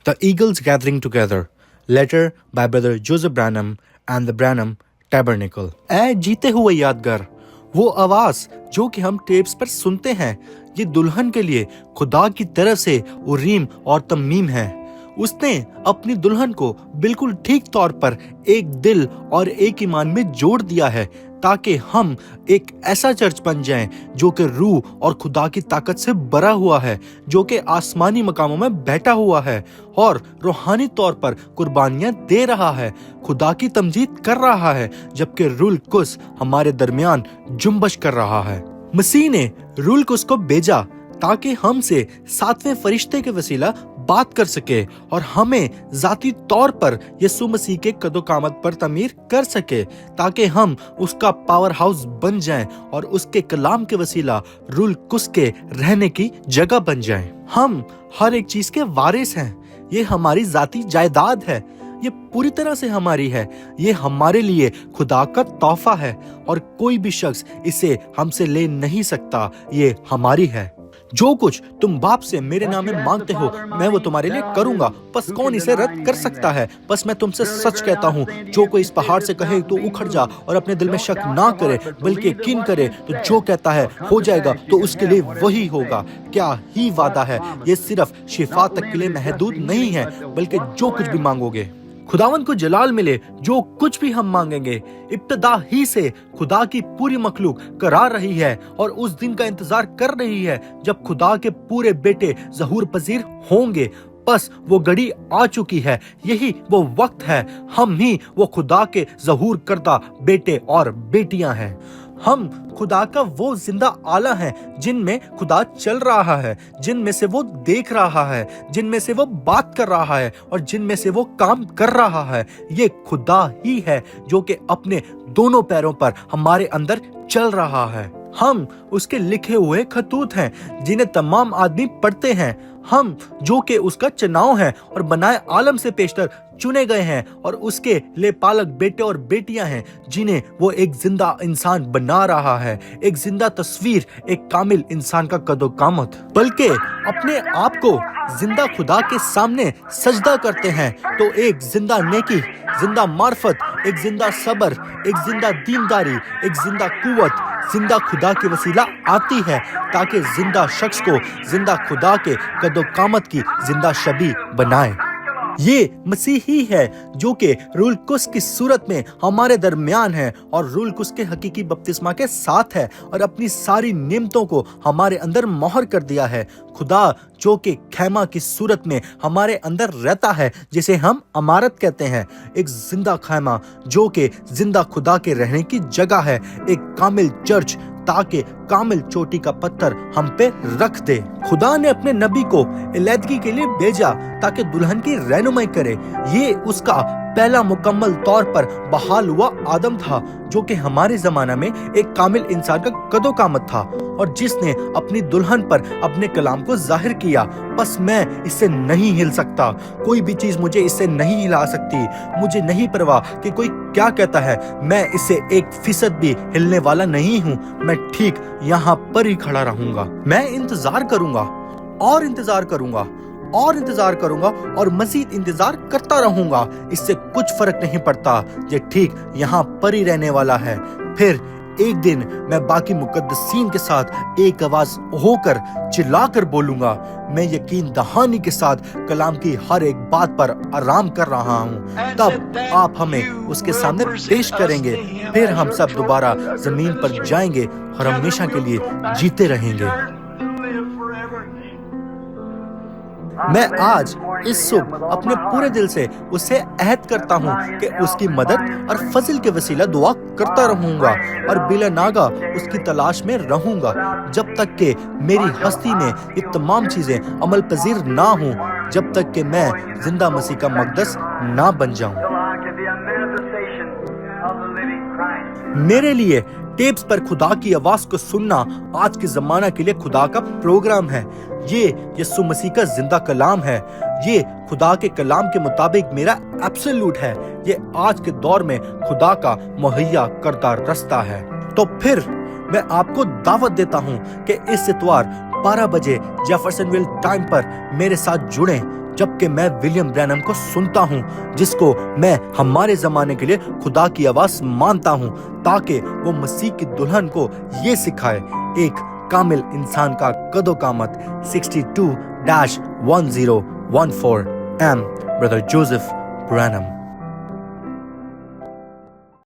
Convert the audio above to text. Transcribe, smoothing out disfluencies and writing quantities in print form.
The Eagles Gathering Together, letter by Brother Joseph Branham and the Branham Tabernacle. ऐ जीते हुए यादगार, वो आवाज जो कि हम टेप्स पर सुनते हैं, ये दुल्हन के लिए खुदा की तरफ से उरीम और तमीम है। उसने अपनी दुल्हन को बिल्कुल ठीक तौर पर एक दिल और एक ईमान में जोड़ दिया है, ताकि हम एक ऐसा चर्च बन जाएं जो कि रूह और खुदा की ताकत से भरा हुआ है, जो कि आसमानी मकामों में बैठा हुआ है और रूहानी तौर पर कुर्बानियां दे रहा है, खुदा की तमजीद कर रहा है, जबकि रूल कुस हमारे दरमियान जुम्बश कर रहा है। मसीह ने रूल कुस को भेजा ताकि हमसे सातवें फरिश्ते के वसीला बात कर सके और हमें जाती तौर पर यीशु मसीह के कदो-कामत पर तमीर कर सके, ताकि हम उसका पावर हाउस बन जाएं और उसके कलाम के वसीला रूल कुस के रहने की जगह बन जाएं। हम हर एक चीज के वारिस हैं। ये हमारी जाती जायदाद है, ये पूरी तरह से हमारी है, ये हमारे लिए खुदा का तोहफा है और कोई भी शख्स इसे हमसे ले नहीं सकता। ये हमारी है। जो कुछ तुम बाप से मेरे नाम में मांगते हो, मैं वो तुम्हारे लिए करूंगा। बस कौन इसे रद्द कर सकता है? बस मैं तुमसे सच कहता हूँ, जो कोई इस पहाड़ से कहे तो उखड़ जा और अपने दिल में शक ना करे बल्कि यकीन करे, तो जो कहता है हो जाएगा, तो उसके लिए वही होगा। क्या ही वादा है! ये सिर्फ शिफा तक के लिए महदूद नहीं है, बल्कि जो कुछ भी मांगोगे, खुदावन को जलाल मिले, जो कुछ भी हम मांगेंगे, इब्तदा ही से खुदा की पूरी मखलूक करार रही है और उस दिन का इंतजार कर रही है जब खुदा के पूरे बेटे ज़हूर पजीर होंगे। बस वो घड़ी आ चुकी है, यही वो वक्त है। हम ही वो खुदा के ज़हूर करदा बेटे और बेटियां हैं। हम खुदा का वो जिंदा आला है जिनमें खुदा चल रहा है, जिनमें से वो देख रहा है, जिनमें से वो बात कर रहा है और जिनमें से वो काम कर रहा है। ये खुदा ही है जो कि अपने दोनों पैरों पर हमारे अंदर चल रहा है। हम उसके लिखे हुए खतूत हैं जिन्हें तमाम आदमी पढ़ते हैं। हम जो कि उसका चुनाव है और बनाए आलम से पेशतर चुने गए हैं और उसके ले पालक बेटे और बेटियां हैं, जिन्हें वो एक जिंदा इंसान बना रहा है, एक जिंदा तस्वीर, एक कामिल इंसान का कदो कामत। बल्कि अपने आप को जिंदा खुदा के सामने सजदा करते हैं तो एक जिंदा नेकी, जिंदा मार्फत, एक जिंदा सबर, एक जिंदा दीनदारी, एक जिंदा कुव्वत जिंदा खुदा के वसीला आती है, ताकि जिंदा शख्स को जिंदा खुदा के कदो कामत की जिंदा शबी बनाए। ये मसीह ही है जो कि रूल कुस की सूरत में हमारे दरमियान है और रूल कुस के हकीकी बपतिस्मा के साथ है और अपनी सारी नेमतों को हमारे अंदर मोहर कर दिया है। खुदा जो कि खैमा की सूरत में हमारे अंदर रहता है, जिसे हम अमारत कहते हैं, एक जिंदा खैमा जो कि जिंदा खुदा के रहने की जगह है, एक कामिल चर्च, ताकि कामिल चोटी का पत्थर हम पे रख दे। खुदा ने अपने नबी को इलादगी के लिए भेजा ताकि दुल्हन की रहनुमाई करे। ये उसका पहला मुकम्मल तौर पर बहाल हुआ आदम था, जो कि हमारे जमाना में एक कामिल इंसान का कदो कामत था और जिसने अपनी दुल्हन पर अपने कलाम को जाहिर किया। बस मैं इससे नहीं हिल सकता, कोई भी चीज मुझे इससे नहीं हिला सकती। मुझे नहीं परवाह कि कोई क्या कहता है, मैं इससे 1% भी हिलने वाला नहीं हूँ। मैं ठीक यहाँ पर ही खड़ा रहूंगा। मैं इंतजार करूंगा और इंतजार करूंगा और इंतजार करूंगा और मजीद इंतजार करता रहूंगा। इससे कुछ फर्क नहीं पड़ता, ये ठीक यहाँ पर ही रहने वाला है। फिर एक दिन मैं बाकी मुकद्दसीन के साथ एक आवाज होकर चिल्लाकर बोलूंगा, मैं यकीन दहानी के साथ कलाम की हर एक बात पर आराम कर रहा हूँ। तब आप हमें उसके सामने पेश करेंगे, फिर हम सब दोबारा जमीन पर जाएंगे और हमेशा के लिए जीते रहेंगे। मैं आज इस सुबह अपने पूरे दिल से उससे अहद करता हूँ कि उसकी मदद और फजल के वसीला दुआ करता रहूंगा और बिला नागा उसकी तलाश में रहूंगा, जब तक कि मेरी हस्ती में ये तमाम चीजें अमल पजीर ना हों, जब तक कि मैं जिंदा मसीह का मकदस ना बन जाऊं। मेरे लिए टेप्स पर खुदा की आवाज को सुनना आज के जमाना के लिए खुदा का प्रोग्राम है। ये यीशु मसीह का जिंदा कलाम है। ये खुदा के कलाम के मुताबिक मेरा एब्सोल्यूट है। ये आज के दौर में खुदा का मुहैया करदा रास्ता है। तो फिर मैं आपको दावत देता हूँ कि इस इतवार 12 बजे जेफरसनविल टाइम पर मेरे साथ जुड़ें, جبکہ میں ولیم برینم کو سنتا ہوں جس کو میں ہمارے زمانے کے لیے خدا کی آواز مانتا ہوں تاکہ وہ مسیح کی دلہن کو یہ سکھائے ایک کامل انسان کا قد و قامت 62-1014 ایم بردر جوزف برینم